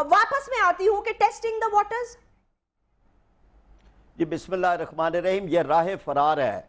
واپس میں آتی ہوں کہ ٹیسٹنگ دا واٹرز. جی بسم اللہ الرحمن الرحیم. یہ راہ فرار ہے،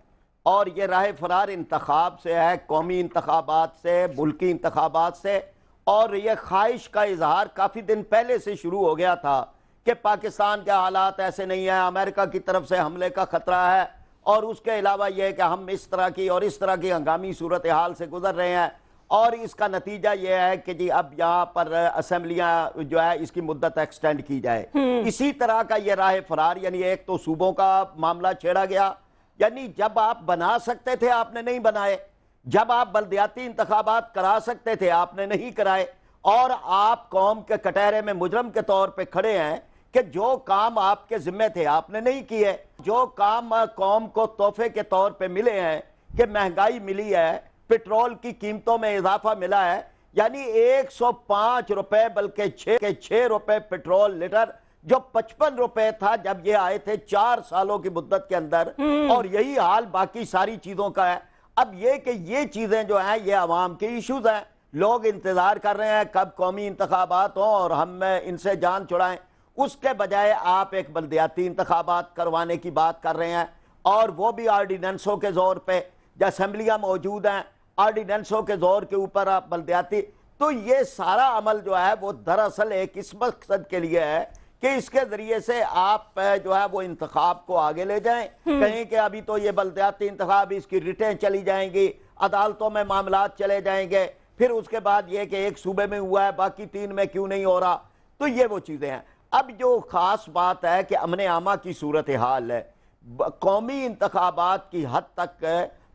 اور یہ راہ فرار انتخاب سے ہے، قومی انتخابات سے، ملکی انتخابات سے. اور یہ خواہش کا اظہار کافی دن پہلے سے شروع ہو گیا تھا کہ پاکستان کے حالات ایسے نہیں ہیں، امریکہ کی طرف سے حملے کا خطرہ ہے، اور اس کے علاوہ یہ کہ ہم اس طرح کی اور اس طرح کی ہنگامی صورتحال سے گزر رہے ہیں، اور اس کا نتیجہ یہ ہے کہ جی اب یہاں پر اسمبلیاں جو ہے اس کی مدت ایکسٹینڈ کی جائے. اسی طرح کا یہ راہ فرار، یعنی ایک تو صوبوں کا معاملہ چھیڑا گیا، یعنی جب آپ بنا سکتے تھے آپ نے نہیں بنائے، جب آپ بلدیاتی انتخابات کرا سکتے تھے آپ نے نہیں کرائے، اور آپ قوم کے کٹہرے میں مجرم کے طور پہ کھڑے ہیں کہ جو کام آپ کے ذمہ تھے آپ نے نہیں کیے. جو کام قوم کو تحفے کے طور پہ ملے ہیں کہ مہنگائی ملی ہے، پیٹرول کی قیمتوں میں اضافہ ملا ہے، یعنی 105 روپے بلکہ 6 روپے پیٹرول لیٹر، جو 55 روپے تھا جب یہ آئے تھے 4 سالوں کی مدت کے اندر، اور یہی حال باقی ساری چیزوں کا ہے. اب یہ کہ یہ چیزیں جو ہیں یہ عوام کے ایشوز ہیں، لوگ انتظار کر رہے ہیں کب قومی انتخابات ہوں اور ہم ان سے جان چھڑائیں. اس کے بجائے آپ ایک بلدیاتی انتخابات کروانے کی بات کر رہے ہیں، اور وہ بھی آرڈیننسوں کے زور پہ. اسمبلیاں موجود ہیں، آرڈیننسوں کے زور کے اوپر آپ بلدیاتی. تو یہ سارا عمل جو ہے وہ دراصل ایک اس مقصد کے لیے ہے کہ اس کے ذریعے سے آپ جو ہے وہ انتخاب کو آگے لے جائیں. کہیں کہ ابھی تو یہ بلدیاتی انتخاب، اس کی ریٹیں چلی جائیں گی، عدالتوں میں معاملات چلے جائیں گے، پھر اس کے بعد یہ کہ ایک صوبے میں ہوا ہے باقی 3 میں کیوں نہیں ہو رہا. تو یہ وہ چیزیں ہیں. اب جو خاص بات ہے کہ امن عامہ کی صورتحال ہے قومی انتخابات کی حد تک،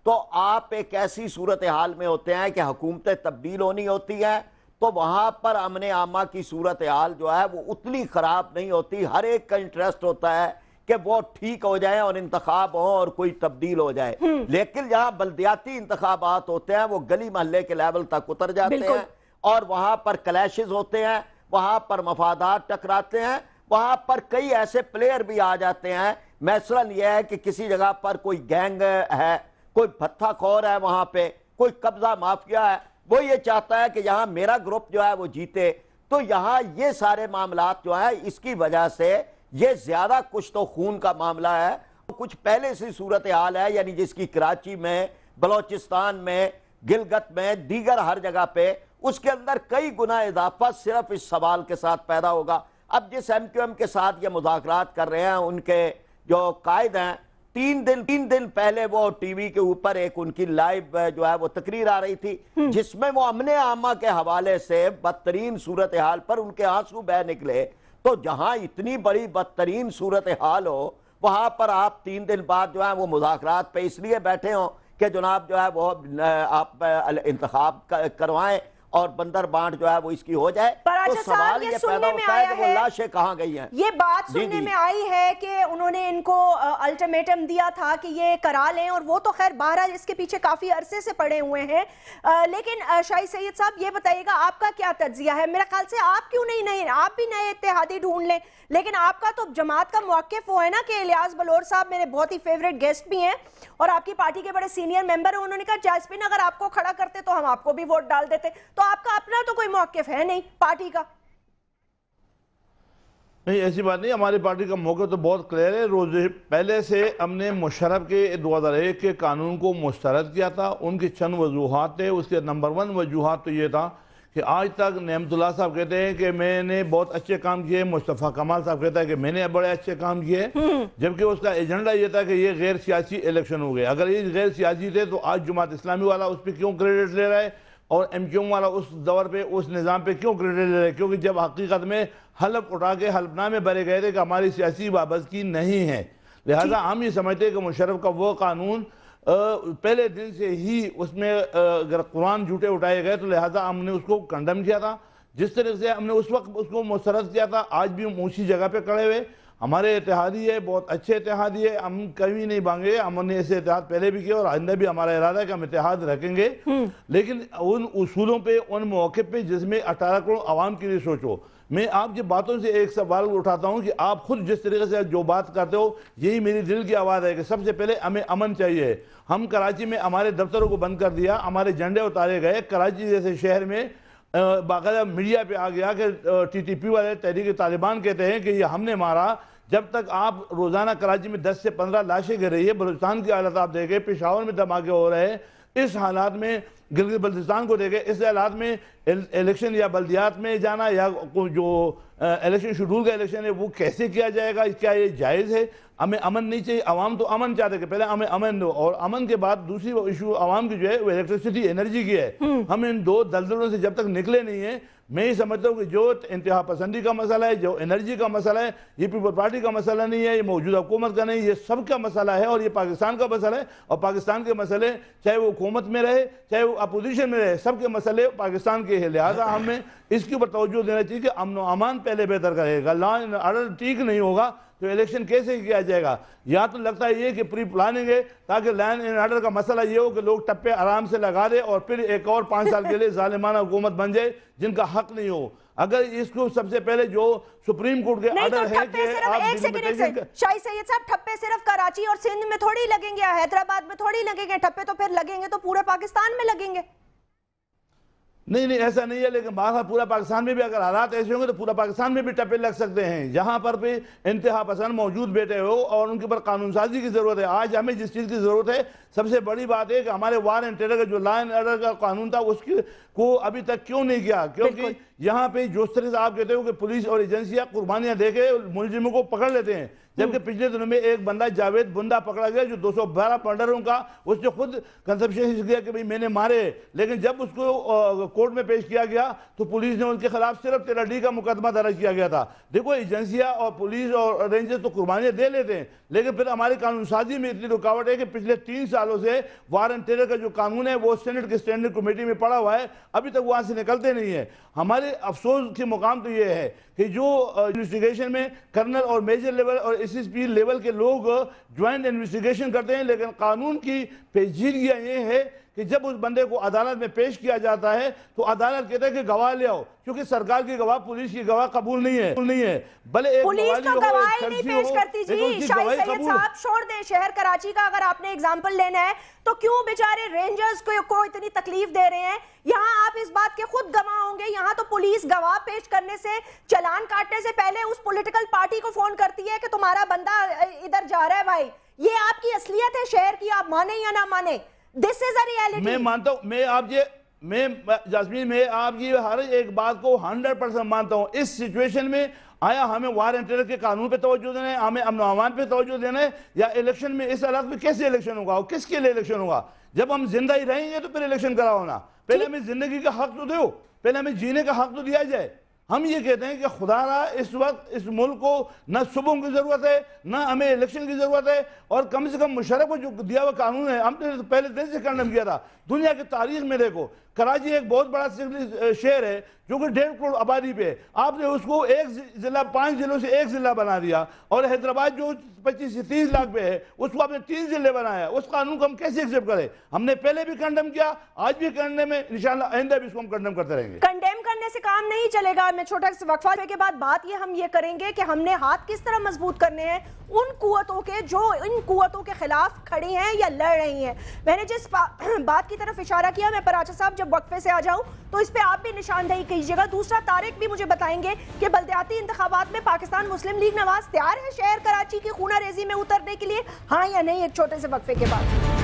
تو آپ ایک ایسی صورتحال میں ہوتے ہیں کہ حکومتیں تبدیل ہونی ہوتی ہیں، تو وہاں پر امن عامہ کی صورتحال جو ہے وہ اتنی خراب نہیں ہوتی. ہر ایک کا انٹرسٹ ہوتا ہے کہ وہ ٹھیک ہو جائیں اور انتخاب ہوں اور کوئی تبدیل ہو جائے. لیکن جہاں بلدیاتی انتخابات ہوتے ہیں وہ گلی محلے کے لیول تک اتر جاتے ہیں، اور وہاں پر کلیشز ہوتے ہیں، وہاں پر مفادات ٹکراتے ہیں، وہاں پر کئی ایسے پلیئر بھی آ جاتے ہیں. مثلاً یہ ہے کہ کسی جگہ پر کوئی گینگ ہے، کوئی بھتہ خور ہے، وہاں پہ کوئی قبضہ مافیا ہے، وہ یہ چاہتا ہے کہ یہاں میرا گروپ جو ہے وہ جیتے. تو یہاں یہ سارے معاملات جو ہیں اس کی وجہ سے یہ زیادہ کچھ تو خون کا معاملہ ہے، کچھ پہلے سے صورتحال ہے، یعنی جس کی کراچی میں، بلوچستان میں، گلگت میں، دیگر ہر جگہ پہ، اس کے اندر کئی گنا اضافہ صرف اس سوال کے ساتھ پیدا ہوگا. اب جس ایم کیو ایم کے ساتھ یہ مذاکرات کر رہے ہیں، ان کے جو قائد ہیں، 3 دن پہلے وہ ٹی وی کے اوپر ایک ان کی لائیو جو ہے وہ تقریر آ رہی تھی جس میں وہ امن عامہ کے حوالے سے بدترین صورتحال پر ان کے آنسو بہہ نکلے. تو جہاں اتنی بڑی بدترین صورتحال ہو، وہاں پر آپ 3 دن بعد جو ہے وہ مذاکرات پہ اس لیے بیٹھے ہوں کہ جناب جو ہے وہ آپ انتخاب کروائیں اور بندر بانٹ جو ہے وہ اس کی ہو جائے. تو سوال یہ پیدا ہوتا ہے کہ وہ لاشیں کہاں گئی ہیں. یہ بات سننے میں آئی ہے کہ انہوں نے ان کو الٹیمیٹم دیا تھا کہ یہ کرا لیں، اور وہ تو خیر بہرحال اس کے پیچھے کافی عرصے سے پڑے ہوئے ہیں. لیکن شاہی سید صاحب یہ بتائیے گا آپ کا کیا تجزیہ ہے؟ میرے خیال سے آپ کیوں نہیں آپ بھی نئے اتحادی ڈھونڈ لیں. لیکن آپ کا تو جماعت کا موقف وہ ہے نا کہ الیاس بلور صاحب میرے بہت ہی فیوریٹ گیسٹ بھی ہیں اور آپ کی پارٹی کے بڑے سینئر ممبر ہیں. انہوں نے کہا جاسپن اگر آپ کو کھڑا کرتے تو ہم آپ کو بھی ووٹ ڈال دیتے. تو آپ کا اپنا تو کوئی موقف ہے نہیں پارٹی کا؟ نہیں، ایسی بات نہیں. ہماری پارٹی کا موقع تو بہت کلیئر ہے. روز پہلے سے ہم نے مشرف کے 2001 کے قانون کو مسترد کیا تھا. ان کی چند وجوہات تھے. اس کے نمبر 1 وجوہات تو یہ تھا کہ آج تک نعمت اللہ صاحب کہتے ہیں کہ میں نے بہت اچھے کام کیے، مصطفیٰ کمال صاحب کہتا ہے کہ میں نے بڑے اچھے کام کیے، جبکہ اس کا ایجنڈا یہ تھا کہ یہ غیر سیاسی الیکشن ہو گئے. اگر یہ غیر سیاسی تھے تو آج جماعت اسلامی والا اس پہ کیوں کریڈٹ لے رہا ہے اور ایم کیو ایم والا اس دور پہ اس نظام پہ کیوں کریڈٹ لے رہے ہیں؟ کیونکہ جب حقیقت میں حلف اٹھا کے حلف نامے بھرے گئے تھے کہ ہماری سیاسی وابستگی نہیں ہے. لہٰذا ہم یہ سمجھتے ہیں کہ مشرف کا وہ قانون پہلے دن سے ہی اس میں اگر قرآن جھوٹے اٹھائے گئے تو لہٰذا ہم نے اس کو کنڈم کیا تھا. جس طرح سے ہم نے اس وقت اس کو مسترد کیا تھا، آج بھی ہم اسی جگہ پہ کھڑے ہوئے. ہمارے اتحادی ہے، بہت اچھے اتحادی ہے، ہم کبھی نہیں بانگے. ہم نے ایسے اتحاد پہلے بھی کیا اور آئندہ بھی ہمارا ارادہ ہے کہ ہم اتحاد رکھیں گے، لیکن ان اصولوں پہ، ان مواقع پہ جس میں 18 کروڑ عوام کے لیے سوچو. میں آپ کی باتوں سے ایک سوال اٹھاتا ہوں کہ آپ خود جس طریقے سے جو بات کرتے ہو یہی میری دل کی آواز ہے کہ سب سے پہلے ہمیں امن چاہیے. ہم کراچی میں ہمارے دفتروں کو بند کر دیا، ہمارے جھنڈے اتارے گئے. کراچی جیسے شہر میں باقاعدہ میڈیا پہ آ گیا کہ ٹی ٹی پی والے تحریک طالبان کہتے ہیں کہ یہ ہم نے مارا. جب تک آپ روزانہ کراچی میں 10 سے 15 لاشیں گر رہی ہے, بلوچستان کی حالت آپ دیکھیں, پشاور میں دھماکے ہو رہے ہیں, اس حالات میں گلگت بلتستان کو دیکھیں, اس حالات میں الیکشن یا بلدیات میں جانا یا جو الیکشن شیڈول کا الیکشن ہے وہ کیسے کیا جائے گا؟ کیا یہ جائز ہے؟ ہمیں امن نہیں چاہیے. عوام تو امن چاہتے کہ پہلے ہمیں امن دو, اور امن کے بعد دوسری ایشو عوام کی جو ہے وہ الیکٹریسٹی انرجی کی ہے. ہم ان دو دلدلوں سے جب تک نکلے نہیں ہیں, میں یہ سمجھتا ہوں کہ جو انتہا پسندی کا مسئلہ ہے, جو انرجی کا مسئلہ ہے, یہ پیپل پارٹی کا مسئلہ نہیں ہے, یہ موجودہ حکومت کا نہیں, یہ سب کا مسئلہ ہے, اور یہ پاکستان کا مسئلہ ہے. اور پاکستان کے مسئلے چاہے وہ حکومت میں رہے چاہے وہ اپوزیشن میں رہے, سب کے مسئلے پاکستان کے ہیں. لہٰذا ہمیں اس کے اوپر توجہ دینا چاہیے کہ امن و امان پہلے بہتر کرے گا. لا اینڈ آرڈر ٹھیک نہیں ہوگا تو الیکشن کیسے کیا جائے گا؟ یا تو لگتا ہے یہ کہ پری پلاننگ ہے تاکہ لائن اینڈ آرڈر کا مسئلہ یہ ہو کہ لوگ ٹپے آرام سے لگا دے اور پھر ایک اور 5 سال کے لیے ظالمانہ حکومت بن جائے جن کا حق نہیں ہو. اگر اس کو سب سے پہلے جو سپریم کورٹ کے آرڈر ہے کہ شاہد سید صاحب, ٹھپے صرف کراچی اور سندھ میں تھوڑی لگیں گے, حیدرآباد میں تھوڑی لگیں گے ٹھپے, تو پھر لگیں گے تو پورے پاکستان میں لگیں گے. نہیں ایسا نہیں ہے, لیکن بہرحال پورا پاکستان میں بھی اگر حالات ایسے ہوں گے تو پورا پاکستان میں بھی ٹپے لگ سکتے ہیں. جہاں پر بھی انتہا پسند موجود بیٹھے ہو اور ان کے پر قانون سازی کی ضرورت ہے. آج ہمیں جس چیز کی ضرورت ہے سب سے بڑی بات ہے کہ ہمارے وار اینڈ ٹیرر کا جو لا اینڈ آرڈر کا قانون تھا اس کو ابھی تک کیوں نہیں کیا؟ کیونکہ یہاں پہ جو طرح سے آپ کہتے ہو کہ پولیس اور ایجنسیاں قربانیاں دے کے ملزموں کو پکڑ لیتے ہیں, جبکہ پچھلے دنوں میں ایک بندہ جاوید بندہ پکڑا گیا جو 212 مرڈروں کا, اس نے خود کنسپشن کیا کہ بھئی میں نے مارے, لیکن جب اس کو کورٹ میں پیش کیا گیا تو پولیس نے ان کے خلاف صرف 13D کا مقدمہ درج کیا گیا تھا. دیکھو ایجنسیاں اور پولیس اور رینجرز تو قربانیاں دے لیتے ہیں, لیکن پھر ہماری قانون سازی میں اتنی رکاوٹ ہے کہ پچھلے 3 سالوں سے وار اینڈ ٹیرر کا جو قانون ہے وہ سینٹ کے اسٹینڈنگ کمیٹی میں پڑا ہوا ہے, ابھی تک وہاں سے نکلتے نہیں ہیں. ہمارے افسوس کے مقام تو یہ ہے کہ جو انویسٹیگیشن میں کرنل اور میجر لیول اور ایس ایس پی لیول کے لوگ جوائنٹ انویسٹیگیشن کرتے ہیں, لیکن قانون کی پیچیدگیاں یہ ہے کہ جب اس بندے کو عدالت میں پیش کیا جاتا ہے تو عدالت کہتا ہے کہ گواہ لے آؤ, کیونکہ سرکار کی گواہ پولیس کی گواہ قبول نہیں ہے. بھلے ایک پولیس تو گواہ ہی نہیں پیش کرتی. جی شاہد سید صاحب چھوڑ دیں, شہر کراچی کا اگر آپ نے اگزامپل لینا ہے تو کیوں بیچارے رینجرز کو اتنی تکلیف دے رہے ہیں؟ یہاں آپ اس بات کے خود گواہ ہوں گے, یہاں تو پولیس گواہ پیش کرنے سے, چلان کاٹنے سے پہلے اس پولیٹیکل پارٹی کو فون کرتی ہے کہ تمہارا بندہ ادھر جا رہا ہے بھائی. یہ آپ کی اصلیت ہے شہر کی, آپ مانیں یا نہ مانیں, this is a reality. میں مانتا ہوں, جاسمین میں آپ کی ہر ایک بات کو 100% مانتا ہوں. اس سچویشن میں آیا ہمیں وار اینڈ ٹیرر کے قانون پہ توجہ دینا ہے, ہمیں امن و امان پہ توجہ دینا ہے, یا الیکشن میں اس حالات میں کیسے الیکشن ہوگا اور کس کے لیے الیکشن ہوگا؟ جب ہم زندہ ہی رہیں گے تو پھر الیکشن کرا ہونا. پہلے ہمیں زندگی کا حق تو دو, پہلے ہمیں جینے کا حق تو دیا جائے. ہم یہ کہتے ہیں کہ خدا را اس وقت اس ملک کو نہ صبح کی ضرورت ہے نہ ہمیں الیکشن کی ضرورت ہے, اور کم سے کم مشرف کو جو دیا ہوا قانون ہے ہم نے پہلے دن سے کنڈم کیا تھا. دنیا کی تاریخ میں دیکھو, کراچی ایک بہت بڑا شہر ہے جو کہ 1.5 کروڑ آبادی پہ, آپ نے اس کو ایک ضلع 5 ضلعوں سے ایک ضلع بنا دیا, اور حیدرآباد جو 25 سے 30 لاکھ پہ ہے اس کو آپ نے 3 ضلع بنایا. اس قانون کو ہم کیسے ایکسیپٹ کریں؟ ہم نے پہلے بھی کنڈم کیا, آج بھی کنڈم ہے, انشاءاللہ آئندہ بھی اس کو ہم کنڈم کرتے رہیں گے. کنڈیم کرنے سے کام نہیں چلے گا. میں چھوٹا سا وقفہ کے بعد بات ہم یہ کریں گے کہ ہم نے ہاتھ کس طرح مضبوط کرنے ہیں ان قوتوں کے جو ان قوتوں کے خلاف کھڑی ہیں یا لڑ رہی ہیں. میں نے جس بات کی طرف اشارہ کیا, میں پراچا صاحب جب وقفے سے آ جاؤں تو اس پہ آپ بھی نشاندہی کیجیے گا. دوسرا, طارق بھی مجھے بتائیں گے کہ بلدیاتی انتخابات میں پاکستان مسلم لیگ نواز تیار ہے شہر کراچی کی خونہ ریزی میں اترنے کے لیے, ہاں یا نہیں؟ ایک چھوٹے سے وقفے کے بعد.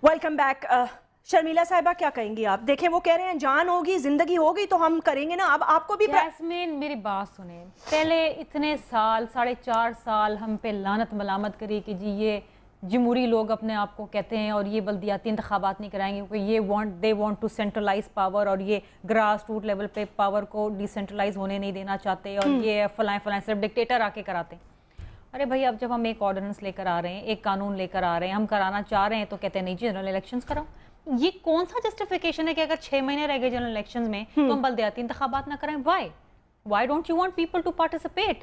Welcome back. شرمیلا صاحبہ کیا کہیں گی آپ؟ دیکھیں وہ کہہ رہے ہیں جان ہوگی زندگی ہوگی تو ہم کریں گے نا. اب آپ کو بھی جاسمین میری بات سنیں, پہلے اتنے سال 4.5 سال ہم پہ لعنت ملامت کری کہ جی یہ جمہوری لوگ اپنے آپ کو کہتے ہیں اور یہ بلدیاتی انتخابات نہیں کرائیں گے کیونکہ یہ they want to centralize power, اور یہ گراس روٹ لیول پہ پاور کو ڈی سینٹرلائز ہونے نہیں دینا چاہتے, اور یہ فلائیں صرف ڈکٹیٹر آ کے کراتے ہیں. ارے بھائی اب جب ہم ایک آرڈیننس لے کر آ رہے ہیں, ایک قانون لے کر آ رہے ہیں, ہم کرانا چاہ رہے ہیں تو کہتے ہیں نہیں جنرل الیکشنز کراؤ. یہ کون سا جسٹیفیکیشن ہے کہ اگر 6 مہینے رہ گئے جنرل الیکشنز میں تو ہم بلدیاتی انتخابات نہ کریں؟ Y? Why don't you want people to participate?